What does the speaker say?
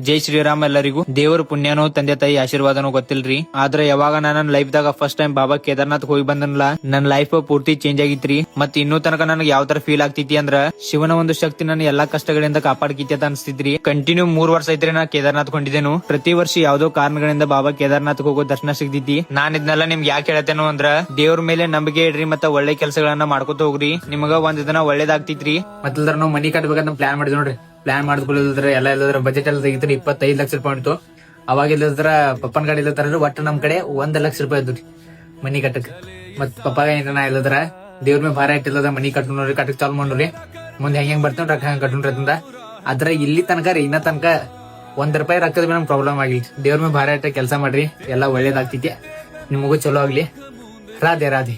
ಜೈ ಶ್ರೀರಾಮ್. ಎಲ್ಲರಿಗೂ ದೇವರ ಪುಣ್ಯನೋ ತಂದೆ ತಾಯಿ ಆಶೀರ್ವಾದನೋ ಗೊತ್ತಿಲ್ರಿ, ಆದ್ರೆ ಯಾವಾಗ ನನ್ನ ಲೈಫ್ ದಾಗ ಫಸ್ಟ್ ಟೈಮ್ ಬಾಬಾ ಕೇದಾರ್ನಾಥ್ ಹೋಗಿ ಬಂದನಲ್ಲ, ನನ್ನ ಲೈಫ್ ಪೂರ್ತಿ ಚೇಂಜ್ ಆಗಿತ್ರಿ. ಮತ್ ಇನ್ನೂ ತನಕ ನನಗೆ ಯಾವ ತರ ಫೀಲ್ ಆಗ್ತೈತಿ ಅಂದ್ರ ಶಿವನ ಒಂದು ಶಕ್ತಿ ನನ್ನ ಎಲ್ಲಾ ಕಷ್ಟಗಳಿಂದ ಕಾಪಾಡ್ಕೈತಿ ಅಂತ ಅನ್ಸ್ತಿದ್ರಿ. ಕಂಟಿನ್ಯೂ 3 ವರ್ಷ ಐತ್ರಿ ನಾ ಕೇದಾರ್ನಾಥ್ ಕೊಂಡಿದ್ದೇನು. ಪ್ರತಿ ವರ್ಷ ಯಾವ್ದೋ ಕಾರಣಗಳಿಂದ ಬಾಬಾ ಕೇದಾರ್ನಾಥ್ ಹೋಗೋ ದರ್ಶನ ಸಿಗ್ತೈತಿ. ನಾನ್ ಇದನ್ನೆಲ್ಲ ನಿಮ್ಗೆ ಯಾಕೆ ಹೇಳ್ತೇನೋ ಅಂದ್ರ ದೇವ್ರ ಮೇಲೆ ನಂಬಿಕೆ ಇಡ್ರಿ ಮತ್ತ ಒಳ್ಳೆ ಕೆಲಸಗಳನ್ನ ಮಾಡ್ಕೊತ ಹೋಗ್ರಿ, ನಿಮಗ ಒಂದ್ ದಿನ ಒಳ್ಳೇದಾಗ್ತೈತ್ರಿ. ಮತ್ತಲ್ದ್ರ ನಾವು ಮನಿ ಕಟ್ಬೇಕಂತ ಪ್ಲಾನ್ ಮಾಡಿದ್ವಿ ನೋಡ್ರಿ. ಪ್ಲಾನ್ ಮಾಡ್ಕೊಳ್ಳಿದ್ರೆ ಎಲ್ಲ ಬಜೆಟ್ ಎಲ್ಲ ತೆಗಿತ್ರಿ 25 ಲಕ್ಷ ರೂಪಾಯಿ ಉಂಟು. ಅವಾಗ ಇಲ್ಲದ್ರ ಪಪ್ಪನ ಗಾಡಿ ಇಲ್ಲದ್ರ ಒಟ್ಟು ನಮ್ ಕಡೆ 1 ಲಕ್ಷ ರೂಪಾಯಿ ಇದ್ರಿ ಮನಿ ಕಟ್ಟಕ್. ಮತ್ ಪಪ್ಪಾಗ ಏನ ಇಲ್ಲದ್ರ ದೇವ್ರ ಮೇಲೆ ಭಾರ ಇಟ್ಟಿಲ್ಲದ ಮನಿ ಕಟ್ಟೋರಿ, ಕಟ್ಟಕ್ ಚಾಲು ಮಾಡೋರಿ. ಮುಂದೆ ಹೆಂಗ್ ಬರ್ತೇವ್ ರೊಕ್ಕ ಹಂಗ ಕಟ್ಟೋರಿ ಅಂತಂದ. ಅದ್ರ ಇಲ್ಲಿ ತನಕ ರೀ ಇನ್ನ ತನಕ 1 ರೂಪಾಯಿ ರೊಕ್ಕದ ಮೇಲೆ ನಮ್ ಪ್ರಾಬ್ಲಮ್ ಆಗಿಲ್ಲ. ದೇವ್ರ ಮೇಲೆ ಭಾರ ಇಟ್ಟ ಕೆಲಸ ಮಾಡ್ರಿ, ಎಲ್ಲಾ ಒಳ್ಳೇದಾಗ್ತೈತಿ. ನಿಮಗೂ ಚಲೋ ಆಗ್ಲಿ. ರಾಧೆ ರಾಧೆ.